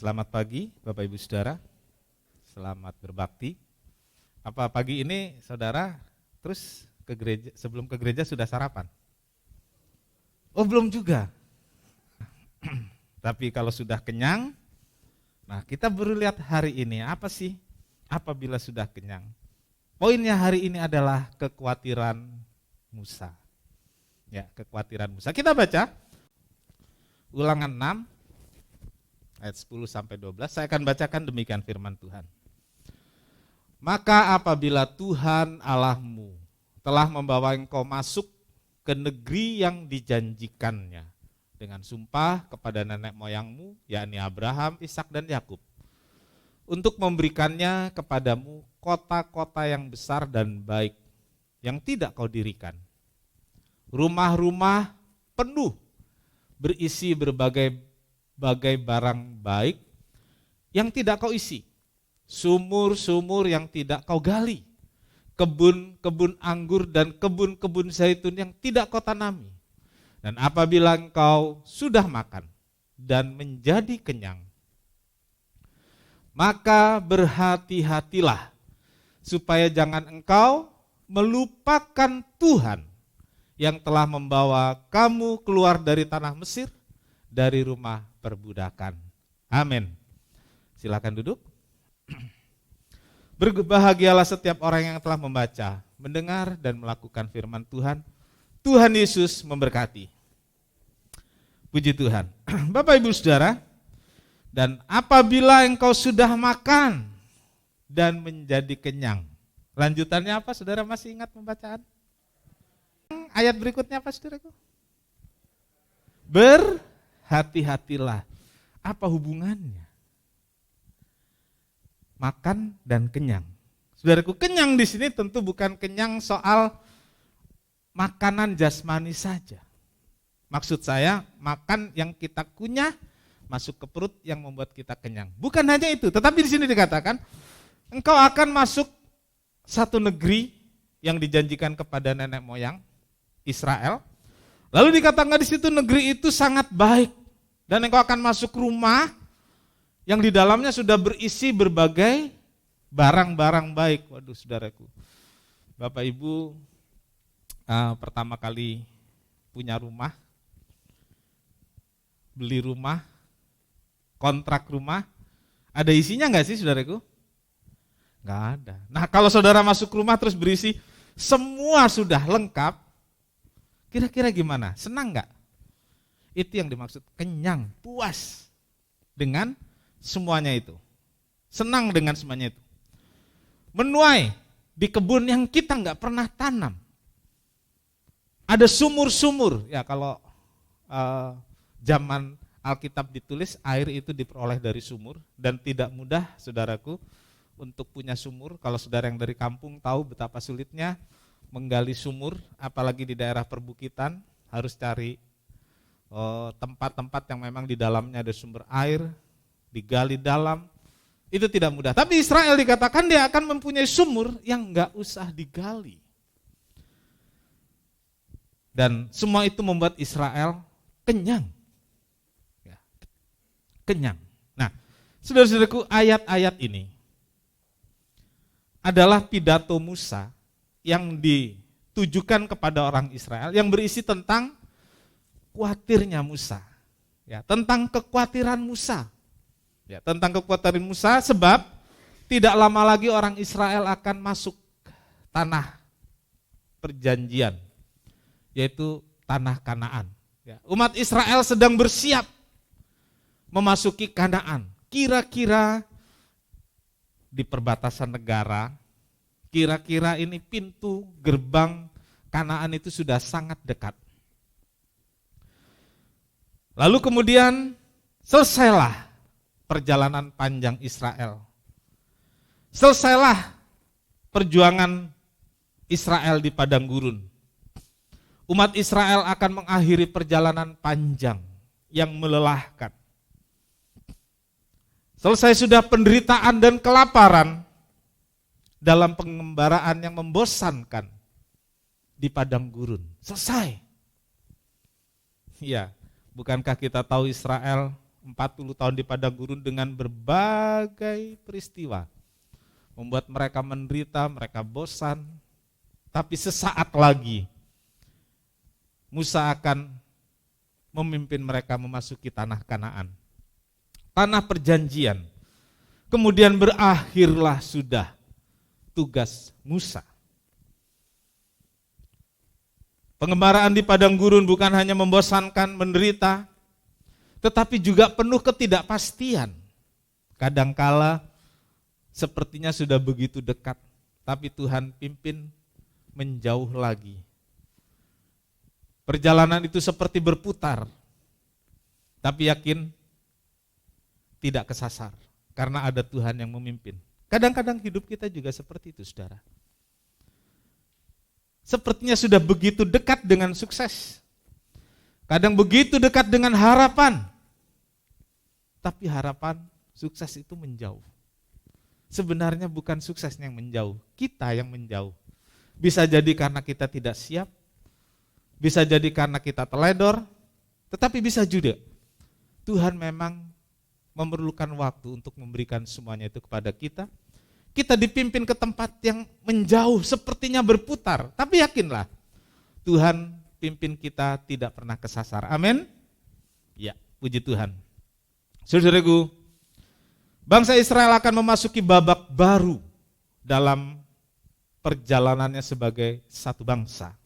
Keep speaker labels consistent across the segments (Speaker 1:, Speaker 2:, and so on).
Speaker 1: Selamat pagi Bapak Ibu Saudara, selamat berbakti. Apa pagi ini saudara terus ke gereja, sebelum ke gereja sudah sarapan? Oh belum juga. Tapi kalau sudah kenyang, nah kita baru lihat hari ini apa sih apabila sudah kenyang. Poinnya hari ini adalah kekhawatiran Musa. Ya, kekhawatiran Musa. Kita baca Ulangan 6 ayat 10 sampai 12. Saya akan bacakan demikian firman Tuhan. Maka apabila Tuhan Allahmu telah membawa engkau masuk ke negeri yang dijanjikannya dengan sumpah kepada nenek moyangmu, yakni Abraham, Ishak dan Yakub, untuk memberikannya kepadamu kota-kota yang besar dan baik yang tidak kau dirikan, rumah-rumah penuh berisi berbagai barang baik yang tidak kau isi, sumur-sumur yang tidak kau gali, kebun-kebun anggur dan kebun-kebun zaitun yang tidak kau tanami. Dan apabila engkau sudah makan dan menjadi kenyang, maka berhati-hatilah supaya jangan engkau melupakan Tuhan yang telah membawa kamu keluar dari tanah Mesir, dari rumah perbudakan. Amin. Silakan duduk. Berbahagialah setiap orang yang telah membaca, mendengar dan melakukan firman Tuhan. Tuhan Yesus memberkati. Puji Tuhan. Bapak Ibu Saudara, dan apabila engkau sudah makan dan menjadi kenyang. Lanjutannya apa? Saudara masih ingat pembacaan? Ayat berikutnya apa, saudaraku? Berhati-hatilah. Apa hubungannya? Makan dan kenyang. Saudaraku, kenyang di sini tentu bukan kenyang soal makanan jasmani saja. Maksud saya, makan yang kita kunyah masuk ke perut yang membuat kita kenyang. Bukan hanya itu, tetapi di sini dikatakan engkau akan masuk satu negeri yang dijanjikan kepada nenek moyang Israel. Lalu dikatakan di situ negeri itu sangat baik dan engkau akan masuk rumah yang di dalamnya sudah berisi berbagai barang-barang baik. Waduh, saudaraku, Bapak Ibu pertama kali punya rumah, beli rumah, kontrak rumah, ada isinya nggak sih, saudaraku? Nggak ada. Nah, kalau saudara masuk rumah terus berisi semua sudah lengkap, kira-kira gimana? Senang nggak? Itu yang dimaksud kenyang, puas dengan semuanya itu. Senang dengan semuanya itu. Menuai di kebun yang kita nggak pernah tanam. Ada sumur-sumur. Ya kalau zaman Alkitab ditulis, air itu diperoleh dari sumur dan tidak mudah, saudaraku, untuk punya sumur. Kalau saudara yang dari kampung tahu betapa sulitnya menggali sumur, apalagi di daerah perbukitan, harus cari tempat-tempat yang memang di dalamnya ada sumber air, digali dalam, itu tidak mudah. Tapi Israel dikatakan dia akan mempunyai sumur yang enggak usah digali. Dan semua itu membuat Israel kenyang. Ya, kenyang. Nah, saudara-saudaraku, ayat-ayat ini adalah pidato Musa yang ditujukan kepada orang Israel, yang berisi tentang khawatirnya Musa, ya, tentang kekhawatiran Musa, ya, tentang kekhawatiran Musa, sebab tidak lama lagi orang Israel akan masuk tanah perjanjian, yaitu tanah Kanaan. Ya, umat Israel sedang bersiap memasuki Kanaan. Kira-kira di perbatasan negara, kira-kira ini pintu gerbang Kanaan itu sudah sangat dekat. Lalu kemudian selesailah perjalanan panjang Israel. Selesailah perjuangan Israel di padang gurun. Umat Israel akan mengakhiri perjalanan panjang yang melelahkan. Selesai sudah penderitaan dan kelaparan dalam pengembaraan yang membosankan di padang gurun. Selesai. Ya, bukankah kita tahu Israel 40 tahun di padang gurun dengan berbagai peristiwa. Membuat mereka menderita, mereka bosan. Tapi sesaat lagi Musa akan memimpin mereka memasuki tanah Kanaan. Tanah perjanjian. Kemudian berakhirlah sudah tugas Musa. Pengembaraan di padang gurun bukan hanya membosankan, menderita, tetapi juga penuh ketidakpastian. Kadangkala sepertinya sudah begitu dekat, tapi Tuhan pimpin menjauh lagi. Perjalanan itu seperti berputar, tapi yakin tidak kesasar, karena ada Tuhan yang memimpin. Kadang-kadang hidup kita juga seperti itu, saudara. Sepertinya sudah begitu dekat dengan sukses. Kadang begitu dekat dengan harapan. Tapi harapan sukses itu menjauh. Sebenarnya bukan sukses yang menjauh, kita yang menjauh. Bisa jadi karena kita tidak siap, bisa jadi karena kita teledor, tetapi bisa juga Tuhan memang memerlukan waktu untuk memberikan semuanya itu kepada kita. Kita dipimpin ke tempat yang menjauh, sepertinya berputar, tapi yakinlah Tuhan pimpin kita tidak pernah kesasar. Amin. Ya, puji Tuhan. Saudaraku, bangsa Israel akan memasuki babak baru dalam perjalanannya sebagai satu bangsa.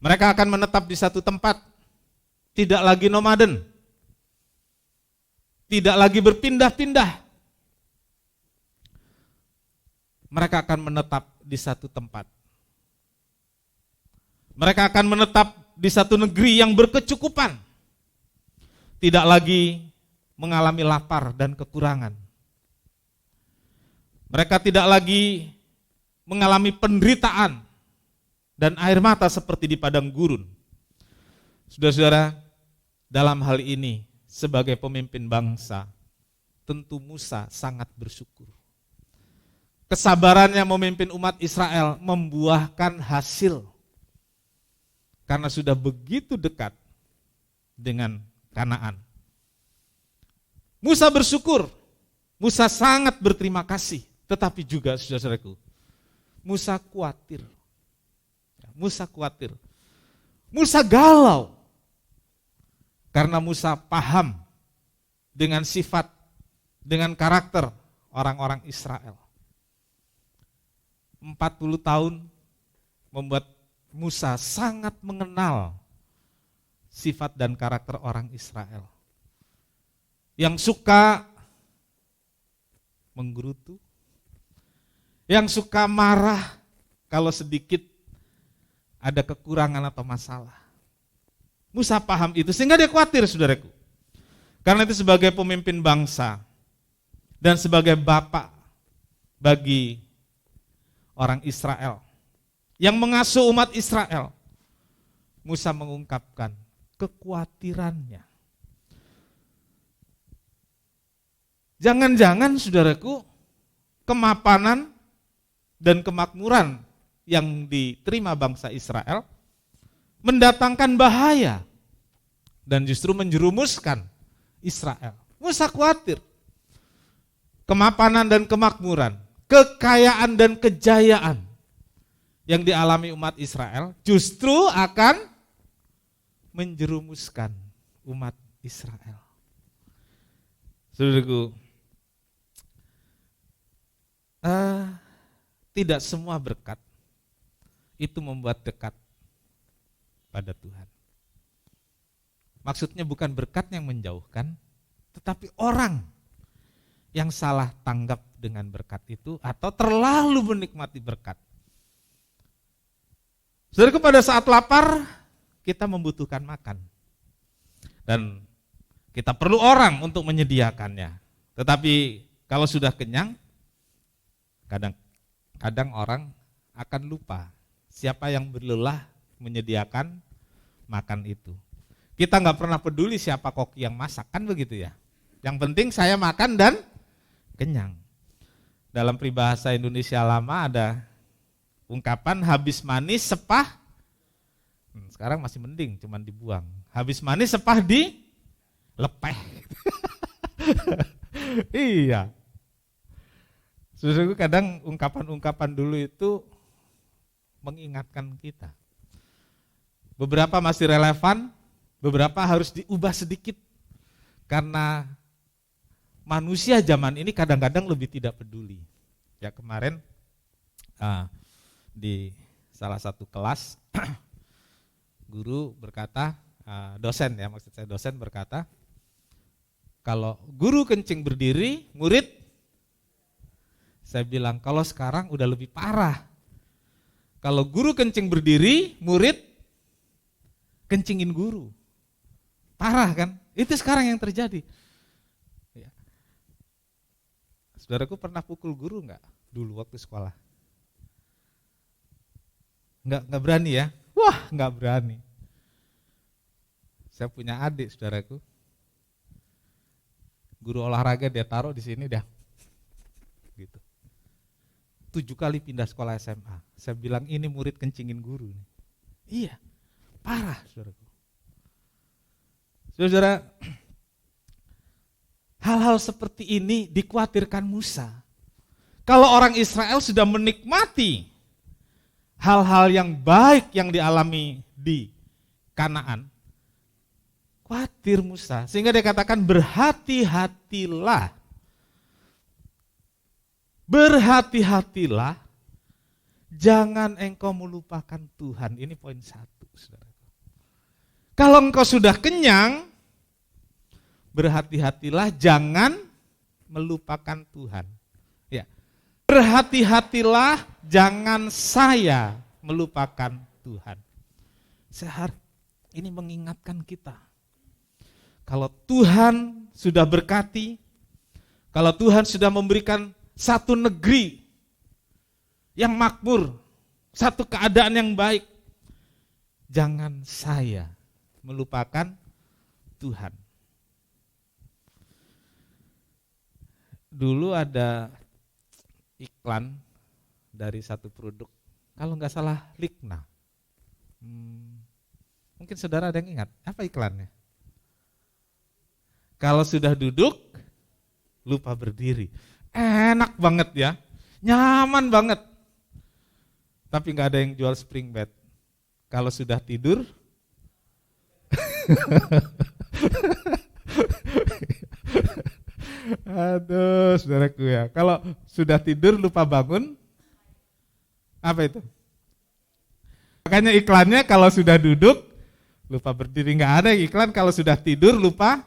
Speaker 1: Mereka akan menetap di satu tempat, tidak lagi nomaden, tidak lagi berpindah-pindah. Mereka akan menetap di satu tempat. Mereka akan menetap di satu negeri yang berkecukupan. Tidak lagi mengalami lapar dan kekurangan. Mereka tidak lagi mengalami penderitaan dan air mata seperti di padang gurun. Saudara-saudara, dalam hal ini sebagai pemimpin bangsa, tentu Musa sangat bersyukur. Kesabarannya memimpin umat Israel membuahkan hasil. Karena sudah begitu dekat dengan Kanaan. Musa bersyukur, Musa sangat berterima kasih. Tetapi juga saudara-saudaraku, Musa khawatir. Musa khawatir. Musa galau. Karena Musa paham dengan sifat, dengan karakter orang-orang Israel. 40 tahun membuat Musa sangat mengenal sifat dan karakter orang Israel. Yang suka menggerutu, yang suka marah kalau sedikit ada kekurangan atau masalah. Musa paham itu sehingga dia khawatir, saudaraku. Karena itu sebagai pemimpin bangsa dan sebagai bapak bagi orang Israel yang mengasuh umat Israel, Musa mengungkapkan kekhawatirannya. Jangan-jangan saudaraku, kemapanan dan kemakmuran yang diterima bangsa Israel mendatangkan bahaya dan justru menjerumuskan Israel. Musa khawatir kemapanan dan kemakmuran, kekayaan dan kejayaan yang dialami umat Israel justru akan menjerumuskan umat Israel. Saudaraku, tidak semua berkat itu membuat dekat pada Tuhan. Maksudnya bukan berkat yang menjauhkan, tetapi orang yang salah tanggap dengan berkat itu atau terlalu menikmati berkat. Saudara, pada saat lapar kita membutuhkan makan dan kita perlu orang untuk menyediakannya. Tetapi kalau sudah kenyang, kadang orang akan lupa siapa yang berlelah menyediakan makan itu. Kita nggak pernah peduli siapa koki yang masak, kan begitu ya. Yang penting saya makan dan kenyang. Dalam peribahasa Indonesia lama ada ungkapan habis manis sepah, sekarang masih mending cuman dibuang. Habis manis sepah lepeh. Iya. Saudaraku, kadang ungkapan-ungkapan dulu itu mengingatkan kita. Beberapa masih relevan, beberapa harus diubah sedikit. Karena manusia zaman ini kadang-kadang lebih tidak peduli. Ya kemarin di salah satu kelas guru berkata, dosen ya maksud saya, dosen berkata, kalau guru kencing berdiri, murid, saya bilang kalau sekarang udah lebih parah. Kalau guru kencing berdiri, murid kencingin guru. Parah kan? Itu sekarang yang terjadi. Ya. Saudaraku pernah pukul guru enggak dulu waktu sekolah? Enggak berani ya? Wah, enggak berani. Saya punya adik, saudaraku. Guru olahraga dia taruh di sini dah. Gitu. 7 kali pindah sekolah SMA. Saya bilang ini murid kencingin guru. Iya, parah saudaraku. Saudara, hal-hal seperti ini dikhawatirkan Musa. Kalau orang Israel sudah menikmati hal-hal yang baik yang dialami di Kanaan, khawatir Musa, sehingga dia katakan berhati-hatilah. Berhati-hatilah, jangan engkau melupakan Tuhan. Ini poin 1, saudara. Kalau engkau sudah kenyang, berhati-hatilah, jangan melupakan Tuhan. Ya, berhati-hatilah, jangan saya melupakan Tuhan. Ini mengingatkan kita. Kalau Tuhan sudah berkati, kalau Tuhan sudah memberikan satu negeri yang makmur, satu keadaan yang baik, jangan saya melupakan Tuhan. Dulu ada iklan dari satu produk, kalau nggak salah Likna. Mungkin saudara ada yang ingat, apa iklannya? Kalau sudah duduk, lupa berdiri. Enak banget ya, nyaman banget. Tapi nggak ada yang jual spring bed. Kalau sudah tidur, aduh saudaraku ya, kalau sudah tidur lupa bangun, apa itu? Makanya iklannya kalau sudah duduk, lupa berdiri. Nggak ada iklan kalau sudah tidur lupa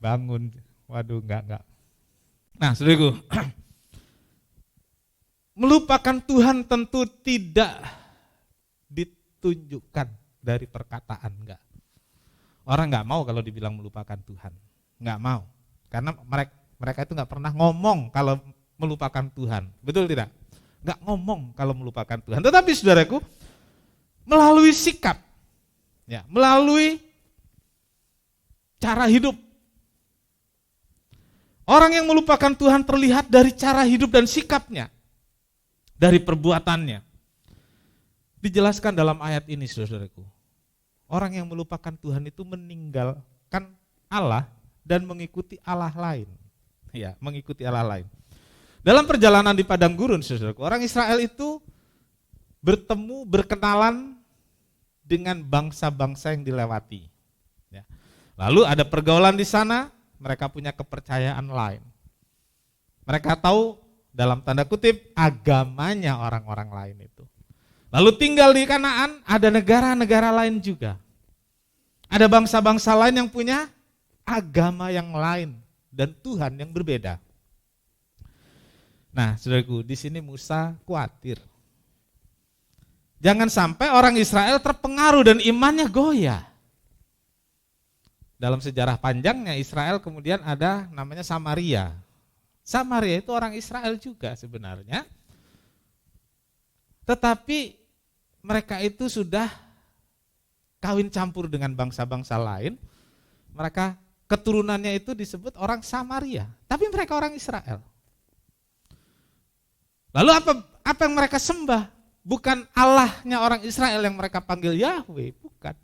Speaker 1: bangun. Waduh, enggak. Nah, saudaraku, melupakan Tuhan tentu tidak ditunjukkan dari perkataan, enggak. Orang enggak mau kalau dibilang melupakan Tuhan. Enggak mau. Karena mereka itu enggak pernah ngomong kalau melupakan Tuhan. Betul tidak? Enggak ngomong kalau melupakan Tuhan. Tetapi saudaraku, melalui sikap, ya, melalui cara hidup. Orang yang melupakan Tuhan terlihat dari cara hidup dan sikapnya, dari perbuatannya. Dijelaskan dalam ayat ini, saudaraku. Orang yang melupakan Tuhan itu meninggalkan Allah dan mengikuti Allah lain. Ya, mengikuti Allah lain. Dalam perjalanan di padang gurun, saudaraku, orang Israel itu berkenalan dengan bangsa-bangsa yang dilewati. Ya. Lalu ada pergaulan di sana. Mereka punya kepercayaan lain. Mereka tahu dalam tanda kutip agamanya orang-orang lain itu. Lalu tinggal di Kanaan ada negara-negara lain juga. Ada bangsa-bangsa lain yang punya agama yang lain dan Tuhan yang berbeda. Nah, saudaraku, di sini Musa khawatir. Jangan sampai orang Israel terpengaruh dan imannya goyah. Dalam sejarah panjangnya Israel kemudian ada namanya Samaria. Samaria itu orang Israel juga sebenarnya. Tetapi mereka itu sudah kawin campur dengan bangsa-bangsa lain. Mereka keturunannya itu disebut orang Samaria. Tapi mereka orang Israel. Lalu apa yang mereka sembah? Bukan Allahnya orang Israel yang mereka panggil Yahweh, bukan.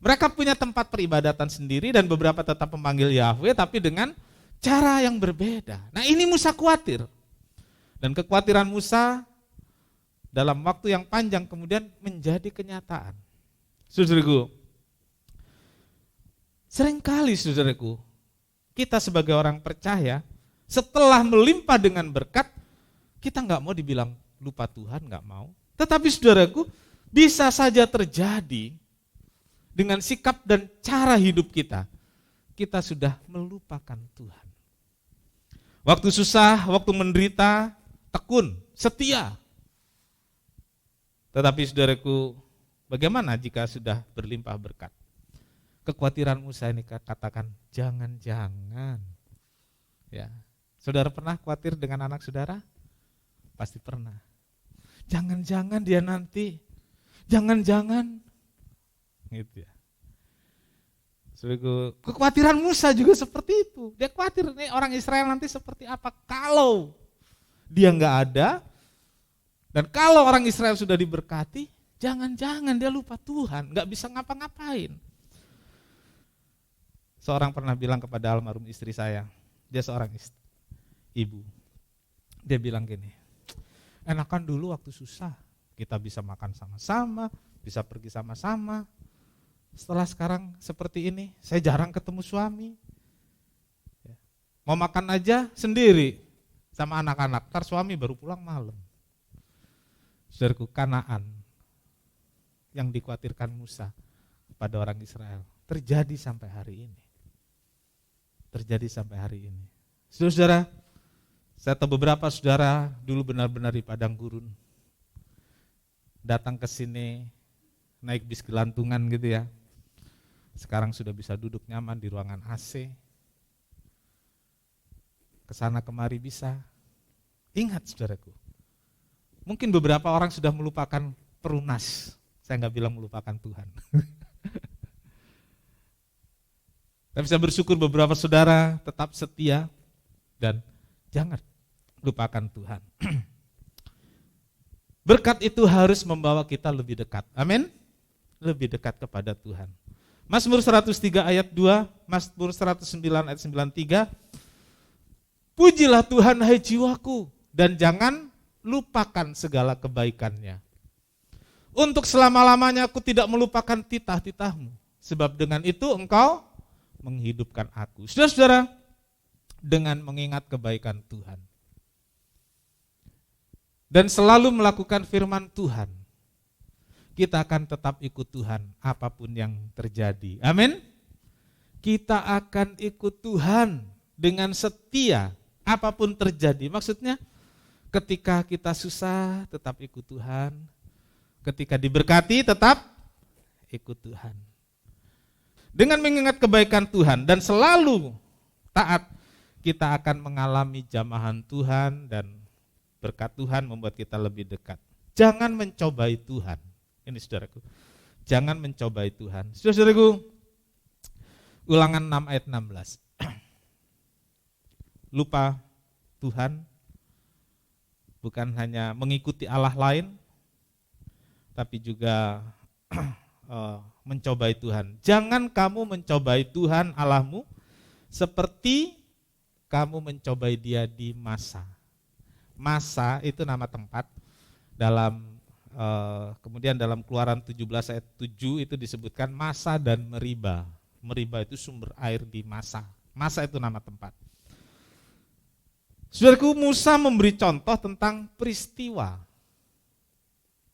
Speaker 1: Mereka punya tempat peribadatan sendiri dan beberapa tetap memanggil Yahweh tapi dengan cara yang berbeda. Nah ini Musa khawatir. Dan kekhawatiran Musa dalam waktu yang panjang kemudian menjadi kenyataan. Saudaraku, seringkali saudaraku, kita sebagai orang percaya setelah melimpah dengan berkat, kita nggak mau dibilang lupa Tuhan, nggak mau. Tetapi saudaraku, bisa saja terjadi dengan sikap dan cara hidup kita, kita sudah melupakan Tuhan. Waktu susah, waktu menderita, tekun, setia. Tetapi saudaraku, bagaimana jika sudah berlimpah berkat? Kekhawatiran Musa ini katakan, jangan-jangan. Ya, saudara pernah khawatir dengan anak saudara? Pasti pernah. Jangan-jangan dia nanti, jangan-jangan. Gitu ya. Saudaraku, kekhawatiran Musa juga seperti itu. Dia khawatir nih orang Israel nanti seperti apa kalau dia nggak ada, dan kalau orang Israel sudah diberkati, jangan-jangan dia lupa Tuhan, nggak bisa ngapa-ngapain. Seorang pernah bilang kepada almarhum istri saya, dia seorang ibu, dia bilang gini, enakan dulu waktu susah, kita bisa makan sama-sama, bisa pergi sama-sama. Setelah sekarang seperti ini, saya jarang ketemu suami. Mau makan aja sendiri sama anak-anak, ntar suami baru pulang malam. Saudaraku, Kanaan yang dikhawatirkan Musa kepada orang Israel terjadi sampai hari ini. Terjadi sampai hari ini. Saudara, saya tahu beberapa saudara dulu benar-benar di padang gurun. Datang ke sini naik bis gelantungan gitu ya. Sekarang sudah bisa duduk nyaman di ruangan AC. Kesana kemari bisa. Ingat saudaraku, mungkin beberapa orang sudah melupakan perunas. Saya nggak bilang melupakan Tuhan. Tapi saya bersyukur beberapa saudara tetap setia dan jangan lupakan Tuhan. Berkat itu harus membawa kita lebih dekat. Amin. Lebih dekat kepada Tuhan. Mazmur 103 ayat 2, Mazmur 109 ayat 93. Pujilah Tuhan hai jiwaku dan jangan lupakan segala kebaikannya. Untuk selama-lamanya aku tidak melupakan titah-titahmu, sebab dengan itu engkau menghidupkan aku. Saudara-saudara, dengan mengingat kebaikan Tuhan dan selalu melakukan firman Tuhan, kita akan tetap ikut Tuhan apapun yang terjadi. Amin. Kita akan ikut Tuhan dengan setia apapun terjadi. Maksudnya ketika kita susah tetap ikut Tuhan, ketika diberkati tetap ikut Tuhan. Dengan mengingat kebaikan Tuhan dan selalu taat, kita akan mengalami jamahan Tuhan dan berkat Tuhan membuat kita lebih dekat. Jangan mencobai Tuhan. Ini saudaraku, jangan mencobai Tuhan. Saudaraku, Ulangan 6 ayat 16. Lupa Tuhan bukan hanya mengikuti Allah lain, tapi juga mencobai Tuhan. Jangan kamu mencobai Tuhan Allahmu seperti kamu mencobai Dia di Masa. Masa itu nama tempat dalam kemudian dalam Keluaran 17 ayat 7 itu disebutkan Masa dan Meriba. Meriba itu sumber air di Masa. Masa itu nama tempat. Saudaraku, Musa memberi contoh tentang peristiwa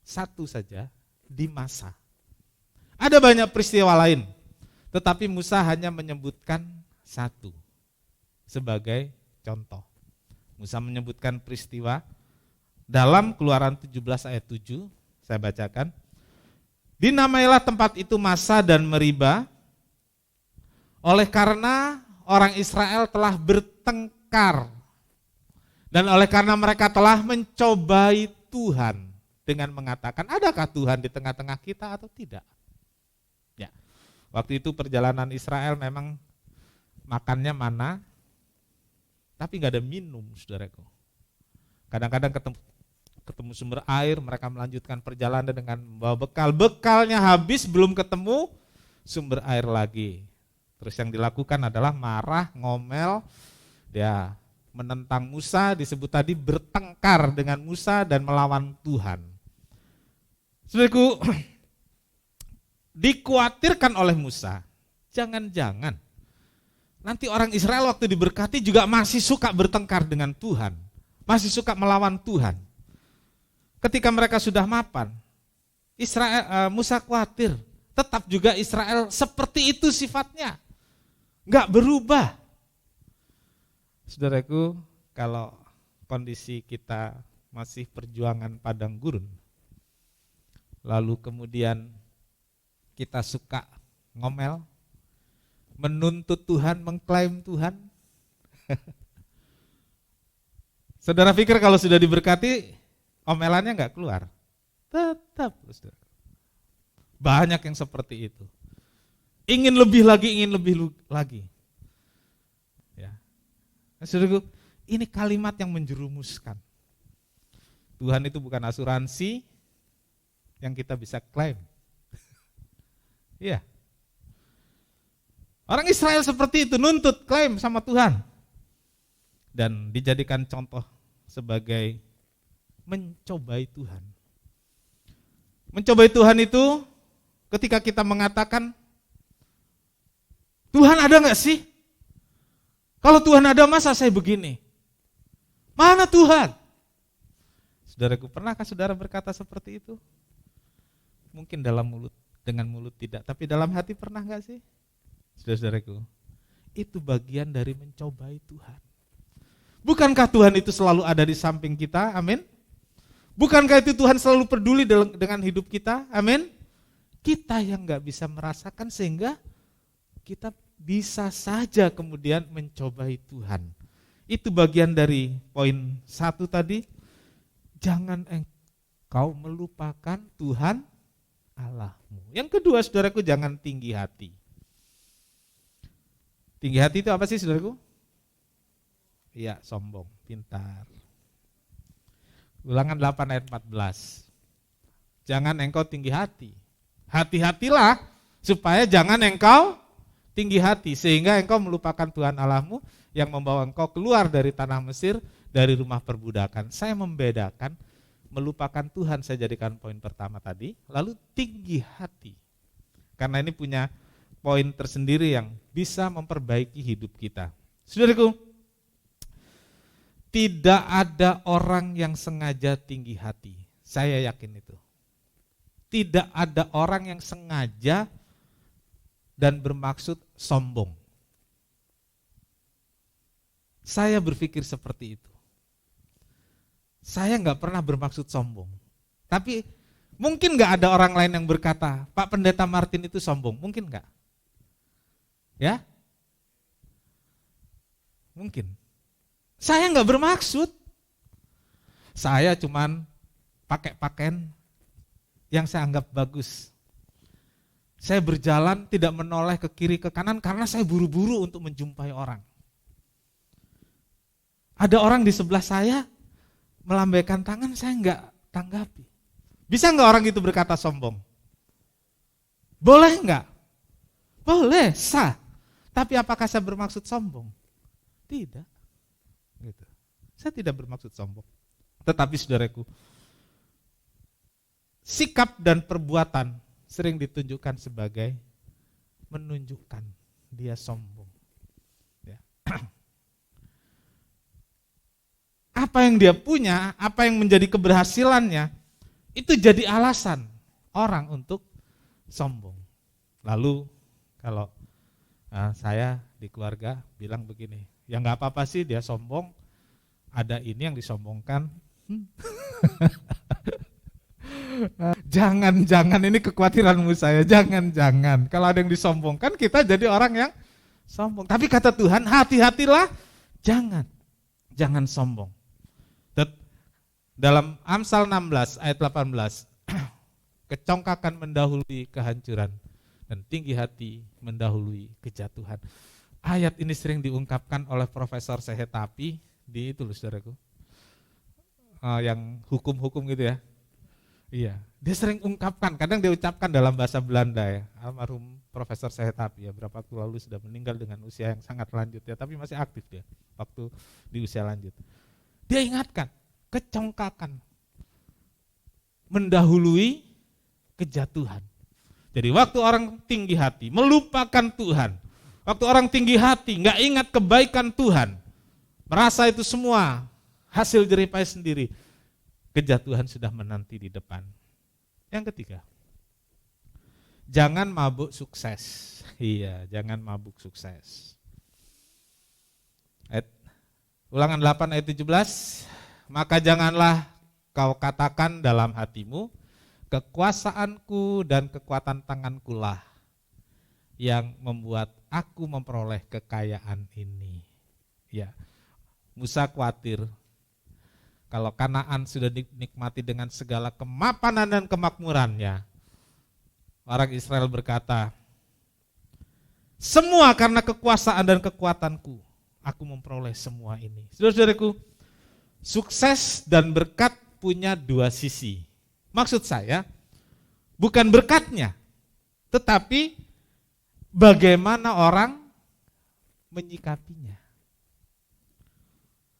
Speaker 1: satu saja di Masa. Ada banyak peristiwa lain, tetapi Musa hanya menyebutkan satu sebagai contoh. Musa menyebutkan peristiwa dalam Keluaran 17 ayat 7, saya bacakan. Dinamailah tempat itu Masa dan Meriba, oleh karena orang Israel telah bertengkar, dan oleh karena mereka telah mencobai Tuhan dengan mengatakan, adakah Tuhan di tengah-tengah kita atau tidak? Ya, waktu itu perjalanan Israel memang makannya mana, tapi nggak ada minum, saudaraku. Kadang-kadang ketemu sumber air, mereka melanjutkan perjalanan dengan membawa bekal. Bekalnya habis, belum ketemu sumber air lagi. Terus yang dilakukan adalah marah, ngomel, dia menentang Musa, disebut tadi bertengkar dengan Musa dan melawan Tuhan. Saudaraku, dikhawatirkan oleh Musa, jangan-jangan nanti orang Israel waktu diberkati juga masih suka bertengkar dengan Tuhan, masih suka melawan Tuhan. Ketika mereka sudah mapan, Musa khawatir, tetap juga Israel seperti itu sifatnya, nggak berubah. Saudaraku, kalau kondisi kita masih perjuangan padang gurun, lalu kemudian kita suka ngomel, menuntut Tuhan, mengklaim Tuhan. Saudara pikir kalau sudah diberkati, omelannya nggak keluar? Tetap, saudara. Banyak yang seperti itu. Ingin lebih lagi, ingin lebih lagi. Ya. Saudaraku, ini kalimat yang menjerumuskan. Tuhan itu bukan asuransi yang kita bisa klaim. Iya. Orang Israel seperti itu, nuntut, klaim sama Tuhan. Dan dijadikan contoh sebagai mencobai Tuhan. Mencobai Tuhan itu ketika kita mengatakan, Tuhan ada gak sih? Kalau Tuhan ada, masa saya begini? Mana Tuhan? Saudaraku, pernahkah saudara berkata seperti itu? Mungkin dengan mulut tidak, tapi dalam hati pernah gak sih? Saudara-saudaraku, itu bagian dari mencobai Tuhan. Bukankah Tuhan itu selalu ada di samping kita? Amin. Bukankah itu Tuhan selalu peduli dengan hidup kita? Amin. Kita yang gak bisa merasakan sehingga kita bisa saja kemudian mencobai Tuhan. Itu bagian dari poin 1 tadi. Jangan engkau melupakan Tuhan Allahmu. Yang kedua, saudaraku, jangan tinggi hati. Tinggi hati itu apa sih, saudaraku? Iya, sombong, pintar. Ulangan 8 ayat 14. Jangan engkau tinggi hati. Hati-hatilah supaya jangan engkau tinggi hati, sehingga engkau melupakan Tuhan Allahmu yang membawa engkau keluar dari tanah Mesir, dari rumah perbudakan. Saya membedakan melupakan Tuhan, saya jadikan poin pertama tadi, lalu tinggi hati. Karena ini punya poin tersendiri yang bisa memperbaiki hidup kita. Saudaraku, tidak ada orang yang sengaja tinggi hati. Saya yakin itu. Tidak ada orang yang sengaja dan bermaksud sombong. Saya berpikir seperti itu. Saya nggak pernah bermaksud sombong. Tapi mungkin nggak ada orang lain yang berkata, Pak Pendeta Martin itu sombong. Mungkin nggak? Ya? Mungkin. Saya nggak bermaksud. Saya cuman pakai pakaian yang saya anggap bagus. Saya berjalan tidak menoleh ke kiri ke kanan karena saya buru-buru untuk menjumpai orang. Ada orang di sebelah saya melambaikan tangan, saya enggak tanggapi. Bisa enggak orang itu berkata sombong? Boleh enggak? Boleh, sah. Tapi apakah saya bermaksud sombong? Tidak. Gitu. Saya tidak bermaksud sombong. Tetapi saudaraku, sikap dan perbuatan sering ditunjukkan sebagai menunjukkan dia sombong. Ya. Apa yang dia punya, apa yang menjadi keberhasilannya, itu jadi alasan orang untuk sombong. Lalu kalau saya di keluarga bilang begini, ya nggak apa-apa sih dia sombong, ada ini yang disombongkan. Jangan ini kekhawatiranmu saya, jangan. Kalau ada yang disombongkan, kita jadi orang yang sombong. Tapi kata Tuhan, hati-hatilah, jangan sombong. Dalam Amsal 16 ayat 18, kecongkakan mendahului kehancuran dan tinggi hati mendahului kejatuhan. Ayat ini sering diungkapkan oleh Profesor Sehetapi di itu loh saudaraku, yang hukum-hukum gitu ya. Iya, Dia sering ungkapkan, kadang dia ucapkan dalam bahasa Belanda ya. Almarhum Profesor Sehetapi ya, berapa waktu lalu sudah meninggal dengan usia yang sangat lanjut ya, tapi masih aktif dia waktu di usia lanjut. Dia ingatkan, kecongkakan mendahului kejatuhan. Jadi waktu orang tinggi hati melupakan Tuhan, waktu orang tinggi hati nggak ingat kebaikan Tuhan, merasa itu semua hasil jerih payah sendiri, kejatuhan sudah menanti di depan. Yang ketiga, jangan mabuk sukses. Iya, jangan mabuk sukses. Ulangan 8 ayat 17, maka janganlah kau katakan dalam hatimu, kekuasaanku dan kekuatan tanganku lah yang membuat aku memperoleh kekayaan ini. Ya, Musa khawatir kalau Kanaan sudah dinikmati dengan segala kemapanan dan kemakmurannya. Orang Israel berkata, semua karena kekuasaan dan kekuatanku, aku memperoleh semua ini. Saudara-saudaraku, sukses dan berkat punya dua sisi. Maksud saya, bukan berkatnya, tetapi bagaimana orang menyikapinya.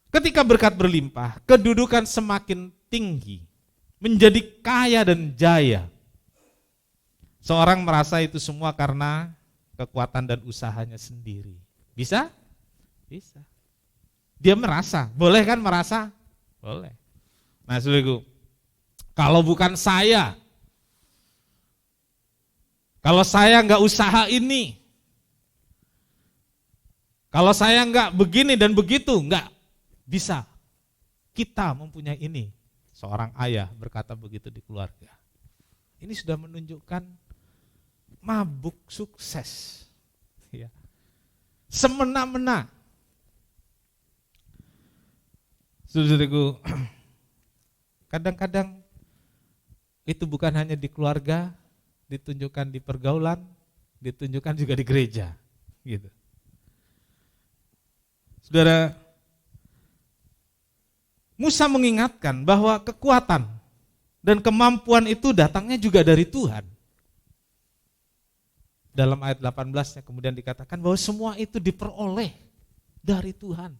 Speaker 1: Ketika berkat berlimpah, kedudukan semakin tinggi, menjadi kaya dan jaya. Seorang merasa itu semua karena kekuatan dan usahanya sendiri. Bisa? Bisa. Dia merasa, boleh kan merasa? Boleh. Nah, saudaraku, kalau bukan saya, kalau saya enggak usaha ini, kalau saya enggak begini dan begitu, enggak bisa kita mempunyai ini. Seorang ayah berkata begitu di keluarga. Ini sudah menunjukkan mabuk sukses. Ya. Semena-mena. Saudaraku, kadang-kadang itu bukan hanya di keluarga, ditunjukkan di pergaulan, ditunjukkan juga di gereja, gitu. Saudara, Musa mengingatkan bahwa kekuatan dan kemampuan itu datangnya juga dari Tuhan. Dalam ayat 18-nya kemudian dikatakan bahwa semua itu diperoleh dari Tuhan.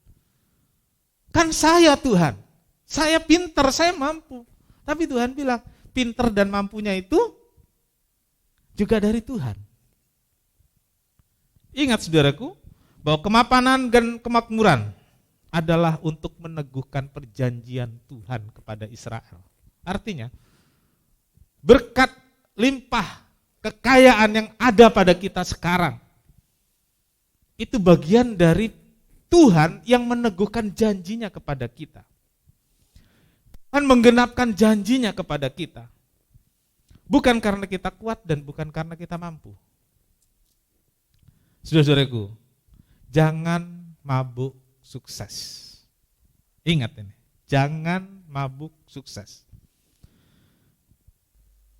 Speaker 1: Kan saya Tuhan, saya pintar, saya mampu. Tapi Tuhan bilang, pintar dan mampunya itu juga dari Tuhan. Ingat saudaraku, bahwa kemapanan dan kemakmuran adalah untuk meneguhkan perjanjian Tuhan kepada Israel. Artinya, berkat limpah kekayaan yang ada pada kita sekarang, itu bagian dari Tuhan yang meneguhkan janjinya kepada kita. Tuhan menggenapkan janjinya kepada kita. Bukan karena kita kuat dan bukan karena kita mampu. Saudara-saudaraku, jangan mabuk sukses. Ingat ini, jangan mabuk sukses.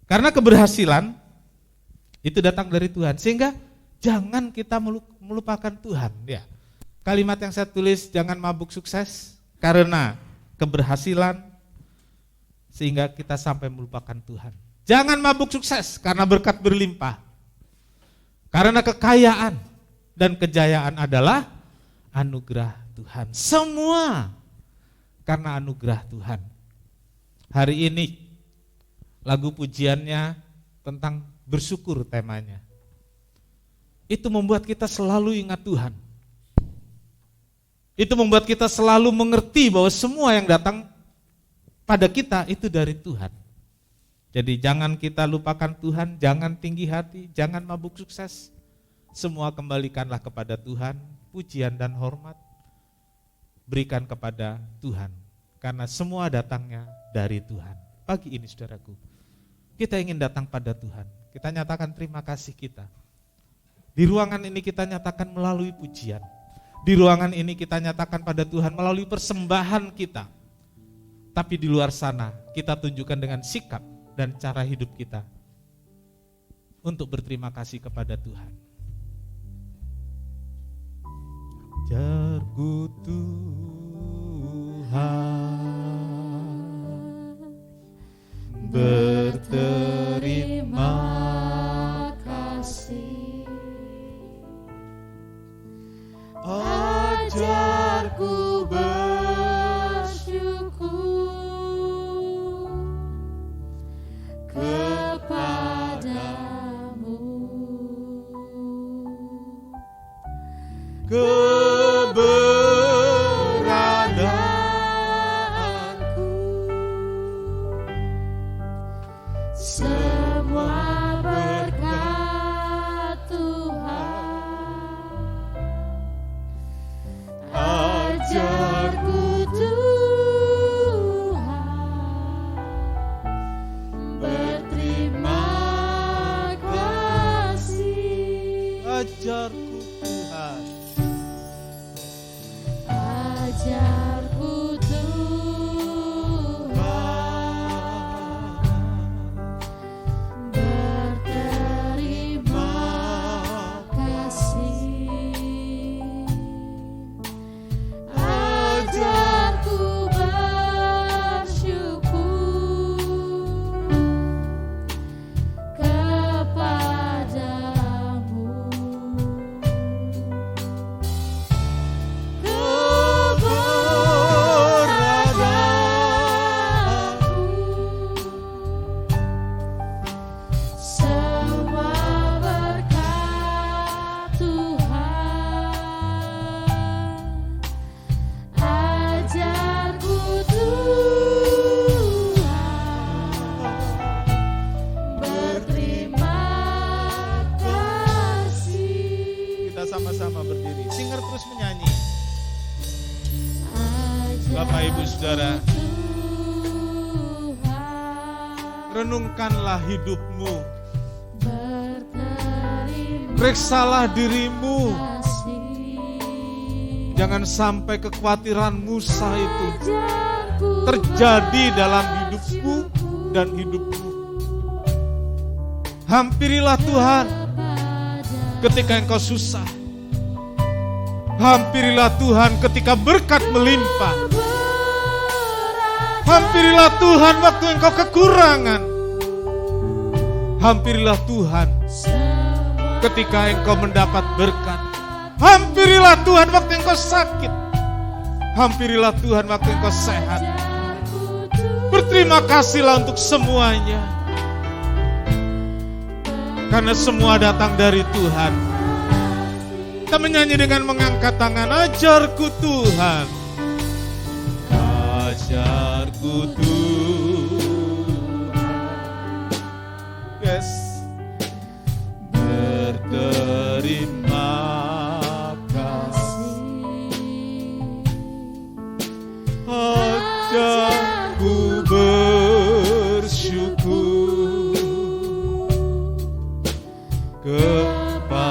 Speaker 1: Karena keberhasilan itu datang dari Tuhan, sehingga jangan kita melupakan Tuhan. Ya, kalimat yang saya tulis, jangan mabuk sukses karena keberhasilan, sehingga kita sampai melupakan Tuhan. Jangan mabuk sukses karena berkat berlimpah, karena kekayaan dan kejayaan adalah anugerah Tuhan. Semua karena anugerah Tuhan. Hari ini lagu pujiannya tentang bersyukur temanya. Itu membuat kita selalu ingat Tuhan. Itu membuat kita selalu mengerti bahwa semua yang datang pada kita itu dari Tuhan. Jadi jangan kita lupakan Tuhan, jangan tinggi hati, jangan mabuk sukses. Semua kembalikanlah kepada Tuhan, pujian dan hormat berikan kepada Tuhan, karena semua datangnya dari Tuhan. Pagi ini saudaraku, kita ingin datang pada Tuhan, kita nyatakan terima kasih kita. Di ruangan ini kita nyatakan melalui pujian, di ruangan ini kita nyatakan pada Tuhan melalui persembahan kita. Tapi di luar sana kita tunjukkan dengan sikap dan cara hidup kita untuk berterima kasih kepada Tuhan. Jarku Tuhan berterima
Speaker 2: Ajarku bersyukur kepadamu.
Speaker 1: Keberadaanku
Speaker 2: Semua berkat Tuhan. Ajarku Tuhan berterima kasih.
Speaker 1: ajarku Tuhan.
Speaker 2: Ajarku Tuhan berterima kasih. Ajarku bersyukur kepadamu. Semua berkat Tuhan. Ajarku Tuhan berterima kasih.
Speaker 1: Kita sama-sama berdiri. Singer terus menyanyi. Bapak Ibu Saudara, renungkanlah hidupmu. Periksalah dirimu. Jangan sampai kekhawatiran Musa itu terjadi dalam hidupku dan hidupmu. Hampirilah Tuhan ketika engkau susah. Hampirilah Tuhan ketika berkat melimpah. Hampirilah Tuhan waktu engkau kekurangan. Hampirilah Tuhan ketika engkau mendapat berkat. Hampirilah Tuhan waktu engkau sakit. Hampirilah Tuhan waktu engkau sehat. Berterima kasihlah untuk semuanya. Karena semua datang dari Tuhan. Kita menyanyi dengan mengangkat tangan. Ajarku Tuhan. Ajarku Tuhan. Yes. Berterima kasih. Ajarku bersyukur kepadamu.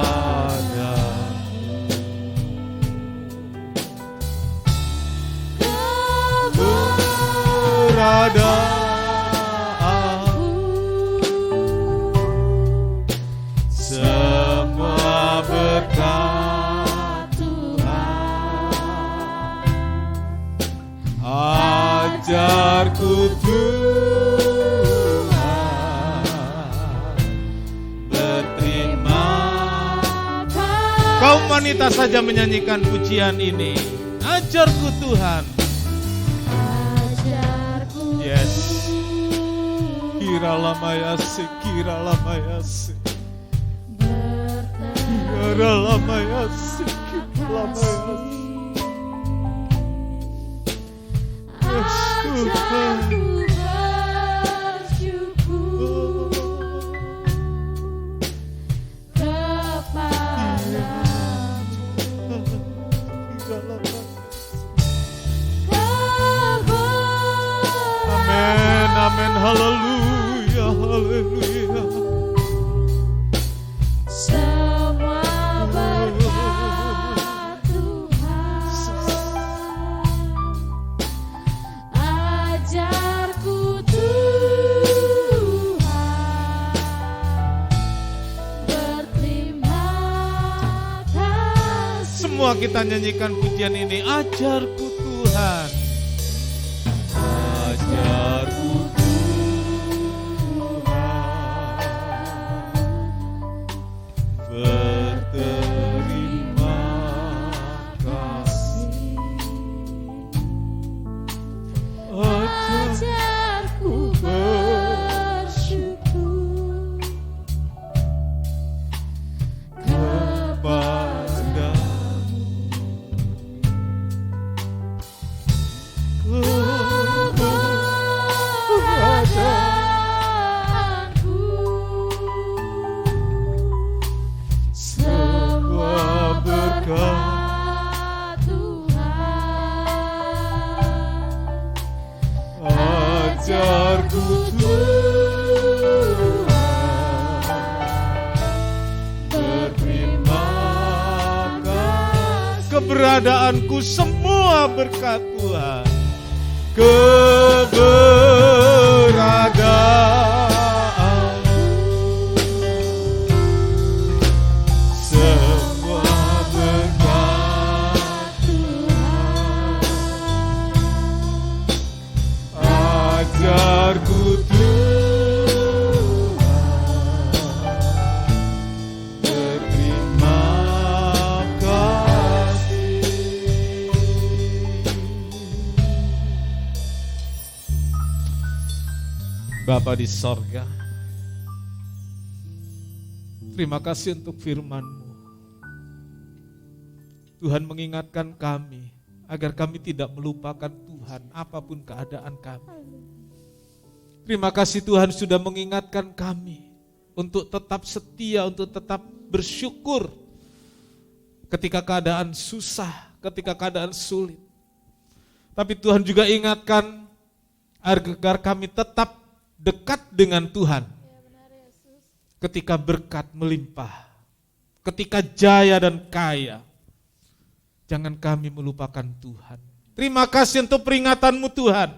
Speaker 1: Keberadaanku semua berkat Tuhan. Ajarku Tuhan berterima kasih. Kaum wanita saja menyanyikan pujian ini. Ajarku Tuhan. Yes. Kira lamayase, kira lamayase. Kira lamayase, kira lamayase. Yes, Tuhan. Amin, amin, haleluya, haleluya.
Speaker 2: Semua berkat Tuhan. Ajarku Tuhan berterima kasih.
Speaker 1: Semua kita nyanyikan pujian ini. Ajarku Tuhan. Ajarku Tuhan berterima kasih. keberadaanku semua berkat Tuhan. Keberadaan semua berkat Tuhan. Ajarku Tuhan berterima kasih. Bapa di sorga, terima kasih untuk firman-Mu. Tuhan mengingatkan kami agar kami tidak melupakan Tuhan apapun keadaan kami. Terima kasih Tuhan sudah mengingatkan kami untuk tetap setia, untuk tetap bersyukur ketika keadaan susah, ketika keadaan sulit. Tapi Tuhan juga ingatkan agar kami tetap dekat dengan Tuhan ketika berkat melimpah, ketika jaya dan kaya. Jangan kami melupakan Tuhan. Terima kasih untuk peringatan-Mu Tuhan.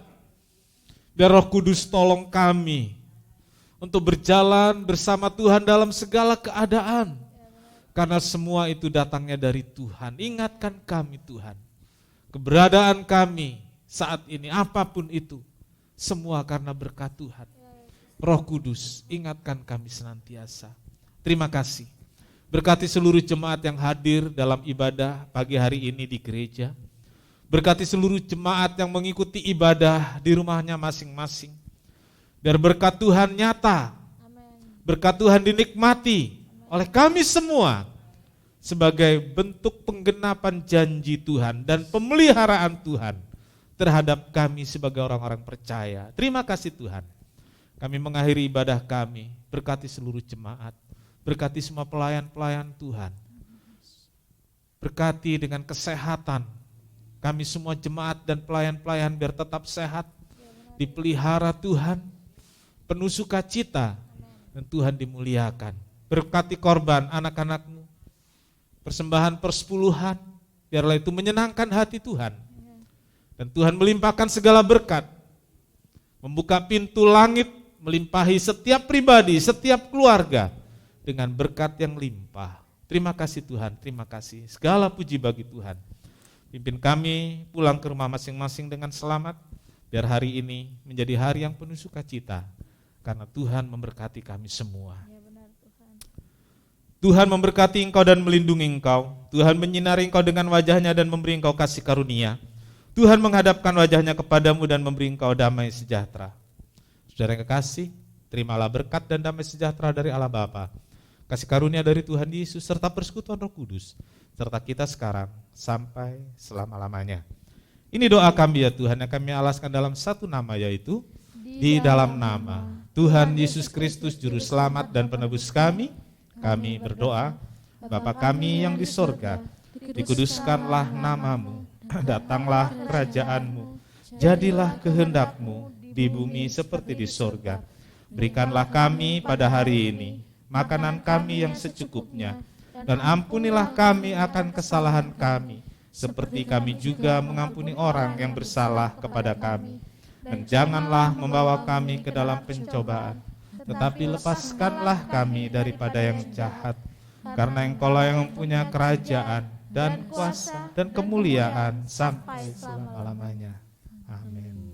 Speaker 1: Biar Roh Kudus tolong kami untuk berjalan bersama Tuhan dalam segala keadaan. Karena semua itu datangnya dari Tuhan. Ingatkan kami Tuhan. Keberadaan kami saat ini apapun itu, semua karena berkat Tuhan. Roh Kudus, ingatkan kami senantiasa. Terima kasih. Berkati seluruh jemaat yang hadir dalam ibadah pagi hari ini di gereja. Berkati seluruh jemaat yang mengikuti ibadah di rumahnya masing-masing. Biar berkat Tuhan nyata. Berkat Tuhan dinikmati oleh kami semua sebagai bentuk penggenapan janji Tuhan dan pemeliharaan Tuhan terhadap kami sebagai orang-orang percaya. Terima kasih Tuhan. Kami mengakhiri ibadah kami, berkati seluruh jemaat, berkati semua pelayan-pelayan Tuhan. Berkati dengan kesehatan, kami semua jemaat dan pelayan-pelayan biar tetap sehat, dipelihara Tuhan, penuh sukacita, dan Tuhan dimuliakan. Berkati korban anak-anak-Mu, persembahan persepuluhan, biarlah itu menyenangkan hati Tuhan. Dan Tuhan melimpahkan segala berkat, membuka pintu langit, melimpahi setiap pribadi, setiap keluarga dengan berkat yang limpah. Terima kasih Tuhan, terima kasih. Segala puji bagi Tuhan. Pimpin kami pulang ke rumah masing-masing dengan selamat, biar hari ini menjadi hari yang penuh sukacita, karena Tuhan memberkati kami semua. Tuhan memberkati engkau dan melindungi engkau. Tuhan menyinari engkau dengan wajahnya dan memberi engkau kasih karunia. Tuhan menghadapkan wajahnya kepadamu dan memberi engkau damai sejahtera. Saudara yang kekasih, terimalah berkat dan damai sejahtera dari Allah Bapa, kasih karunia dari Tuhan Yesus, serta persekutuan Roh Kudus, serta kita sekarang sampai selama-lamanya. Ini doa kami ya Tuhan, yang kami alaskan dalam satu nama, yaitu di dalam nama Tuhan Yesus Kristus, Juru Selamat dan Penebus kami berdoa. Bapa kami yang di sorga, dikuduskanlah namamu, datanglah kerajaan-Mu, jadilah kehendak-Mu di bumi seperti di sorga. Berikanlah kami pada hari ini makanan kami yang secukupnya, dan ampunilah kami akan kesalahan kami, seperti kami juga mengampuni orang yang bersalah kepada kami. Dan janganlah membawa kami ke dalam pencobaan, tetapi lepaskanlah kami daripada yang jahat, karena Engkaulah yang mempunyai kerajaan dan kuasa dan kemuliaan sampai selama-lamanya. Amin.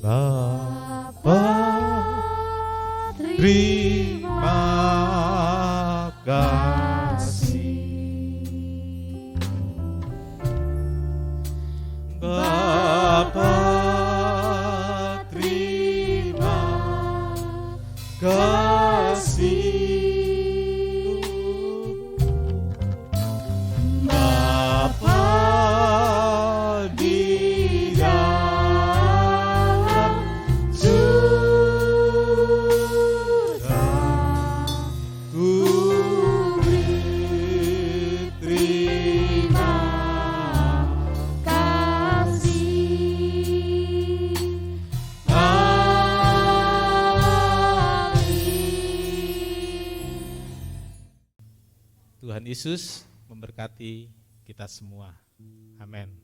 Speaker 1: Bapa, terima kasih. Bapa, terima kasih. Tuhan Yesus memberkati kita semua. Amin.